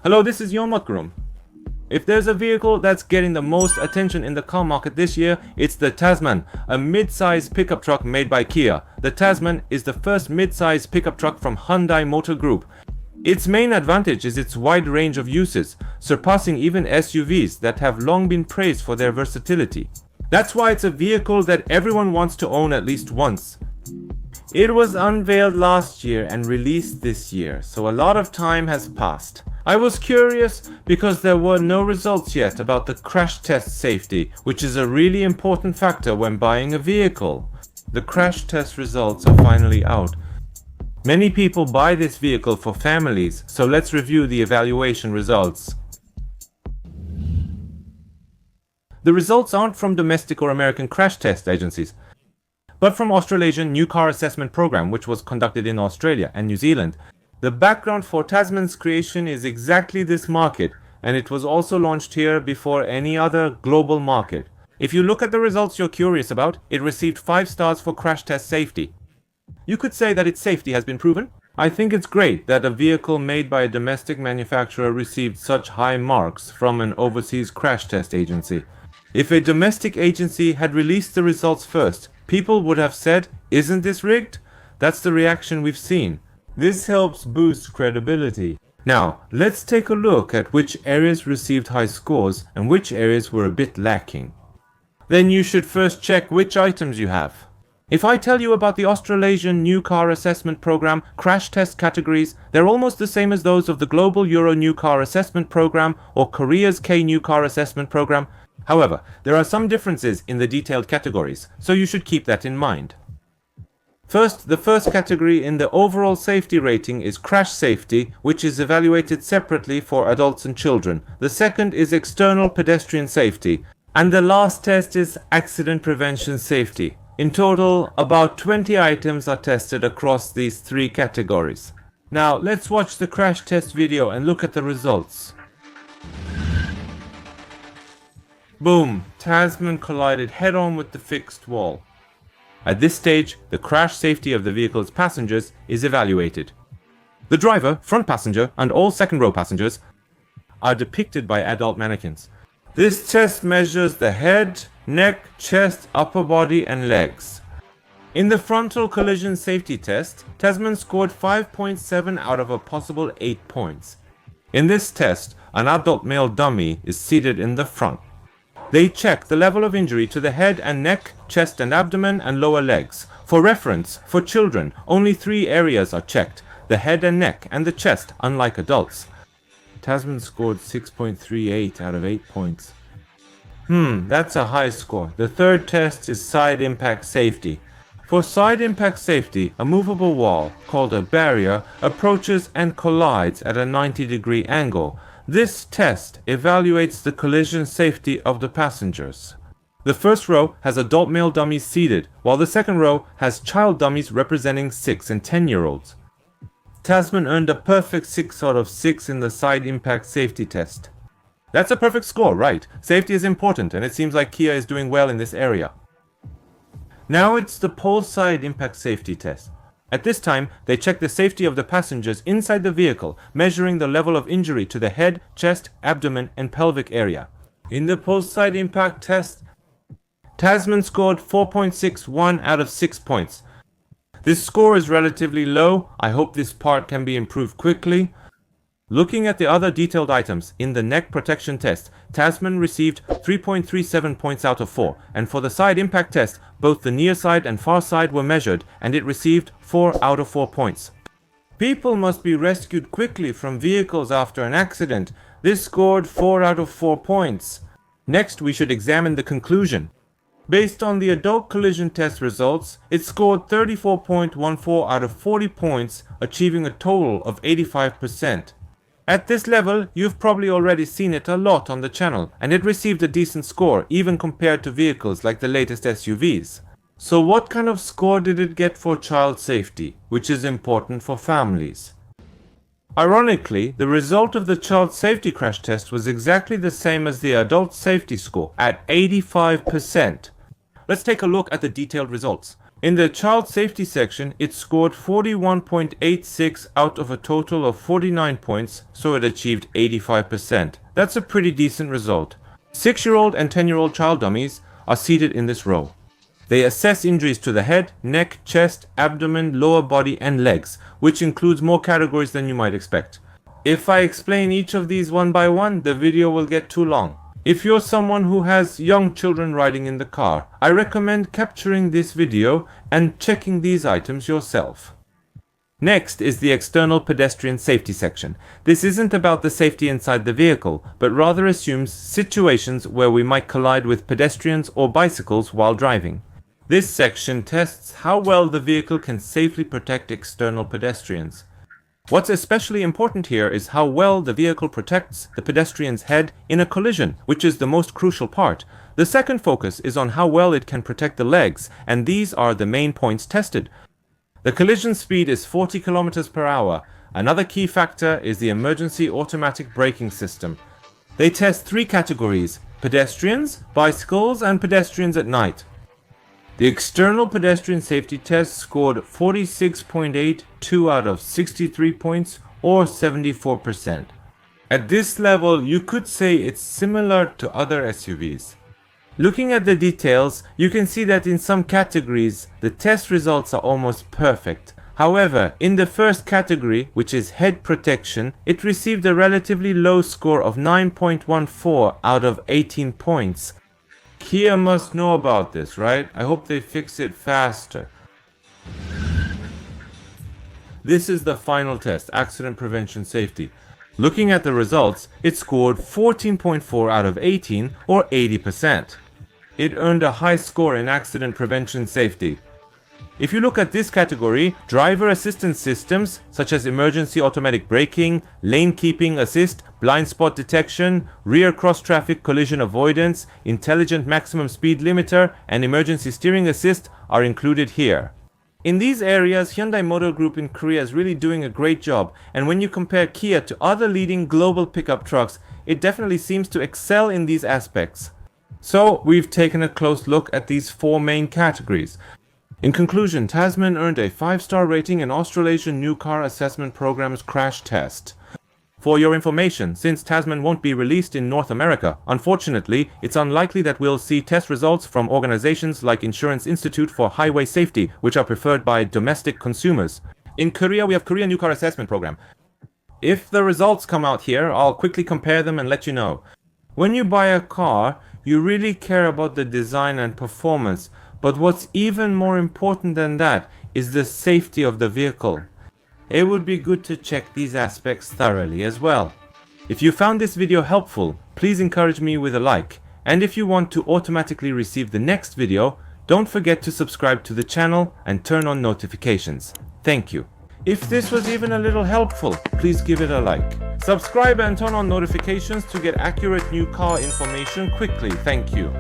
Hello, this is your Mudroom. If there's a vehicle that's getting the most attention in the car market this year, it's the Tasman, a mid-size pickup truck made by Kia. The Tasman is the first mid-size pickup truck from Hyundai Motor Group. Its main advantage is its wide range of uses, surpassing even SUVs that have long been praised for their versatility. That's why it's a vehicle that everyone wants to own at least once. It was unveiled last year and released this year, so a lot of time has passed. I was curious because there were no results yet about the crash test safety, which is a really important factor when buying a vehicle. The crash test results are finally out. Many people buy this vehicle for families, so let's review the evaluation results. The results aren't from domestic or American crash test agencies, but from Australasian New Car Assessment Program, which was conducted in Australia and New Zealand. The background for Tasman's creation is exactly this market, and it was also launched here before any other global market. If you look at the results you're curious about, it received 5 stars for crash test safety. You could say that its safety has been proven. I think it's great that a vehicle made by a domestic manufacturer received such high marks from an overseas crash test agency. If a domestic agency had released the results first, people would have said, "Isn't this rigged?" That's the reaction we've seen. This helps boost credibility. Now, let's take a look at which areas received high scores and which areas were a bit lacking. Then you should first check which items you have. If I tell you about the Australasian New Car Assessment Program crash test categories, they're almost the same as those of the Global Euro New Car Assessment Program or Korea's K New Car Assessment Program. However, there are some differences in the detailed categories, so you should keep that in mind. First, the first category in the overall safety rating is crash safety, which is evaluated separately for adults and children. The second is external pedestrian safety, and the last test is accident prevention safety. In total, about 20 items are tested across these 3 categories. Now, let's watch the crash test video and look at the results. Boom! Tasman collided head-on with the fixed wall. At this stage, the crash safety of the vehicle's passengers is evaluated. The driver, front passenger, and all second-row passengers are depicted by adult mannequins. This test measures the head, neck, chest, upper body, and legs. In the frontal collision safety test, Tasman scored 5.7 out of a possible 8 points. In this test, an adult male dummy is seated in the front. They check the level of injury to the head and neck, chest and abdomen, and lower legs. For reference, for children, only 3 areas are checked: the head and neck and the chest, unlike adults. Tasman scored 6.38 out of 8 points. That's a high score. The third test is side impact safety. For side impact safety, a movable wall, called a barrier, approaches and collides at a 90-degree angle. This test evaluates the collision safety of the passengers. The first row has adult male dummies seated, while the second row has child dummies representing 6 and 10-year-olds. Tasman earned a perfect 6 out of 6 in the side impact safety test. That's a perfect score, right? Safety is important, and it seems like Kia is doing well in this area. Now it's the pole side impact safety test. At this time, they check the safety of the passengers inside the vehicle, measuring the level of injury to the head, chest, abdomen, and pelvic area. In the pole side impact test, Tasman scored 4.61 out of 6 points. This score is relatively low. I hope this part can be improved quickly. Looking at the other detailed items, in the neck protection test, Tasman received 3.37 points out of 4, and for the side impact test, both the near side and far side were measured, and it received 4 out of 4 points. People must be rescued quickly from vehicles after an accident. This scored 4 out of 4 points. Next, we should examine the conclusion. Based on the adult collision test results, it scored 34.14 out of 40 points, achieving a total of 85%. At this level, you've probably already seen it a lot on the channel, and it received a decent score even compared to vehicles like the latest SUVs. So what kind of score did it get for child safety, which is important for families? Ironically, the result of the child safety crash test was exactly the same as the adult safety score, at 85%. Let's take a look at the detailed results. In the child safety section, it scored 41.86 out of a total of 49 points, so it achieved 85%. That's a pretty decent result. 6-year-old and 10-year-old child dummies are seated in this row. They assess injuries to the head, neck, chest, abdomen, lower body, and legs, which includes more categories than you might expect. If I explain each of these one by one, the video will get too long. If you're someone who has young children riding in the car, I recommend capturing this video and checking these items yourself. Next is the external pedestrian safety section. This isn't about the safety inside the vehicle, but rather assumes situations where we might collide with pedestrians or bicycles while driving. This section tests how well the vehicle can safely protect external pedestrians. What's especially important here is how well the vehicle protects the pedestrian's head in a collision, which is the most crucial part. The second focus is on how well it can protect the legs, and these are the main points tested. The collision speed is 40 km per hour. Another key factor is the emergency automatic braking system. They test 3 categories: pedestrians, bicycles, and pedestrians at night. The external pedestrian safety test scored 46.82 out of 63 points, or 74%. At this level, you could say it's similar to other SUVs. Looking at the details, you can see that in some categories, the test results are almost perfect. However, in the first category, which is head protection, it received a relatively low score of 9.14 out of 18 points. Kia must know about this, right? I hope they fix it faster. This is the final test, accident prevention safety. Looking at the results, it scored 14.4 out of 18, or 80%. It earned a high score in accident prevention safety. If you look at this category, driver assistance systems such as emergency automatic braking, lane keeping assist, blind spot detection, rear cross traffic collision avoidance, intelligent maximum speed limiter, and emergency steering assist are included here. In these areas, Hyundai Motor Group in Korea is really doing a great job, and when you compare Kia to other leading global pickup trucks, it definitely seems to excel in these aspects. So, we've taken a close look at these 4 main categories. In conclusion, Tasman earned a 5-star rating in Australasian New Car Assessment Program's crash test. For your information, since Tasman won't be released in North America, unfortunately, it's unlikely that we'll see test results from organizations like Insurance Institute for Highway Safety, which are preferred by domestic consumers. In Korea, we have Korea New Car Assessment Program. If the results come out here, I'll quickly compare them and let you know. When you buy a car, you really care about the design and performance. But what's even more important than that is the safety of the vehicle. It would be good to check these aspects thoroughly as well. If you found this video helpful, please encourage me with a like. And if you want to automatically receive the next video, don't forget to subscribe to the channel and turn on notifications. Thank you. If this was even a little helpful, please give it a like. Subscribe and turn on notifications to get accurate new car information quickly. Thank you.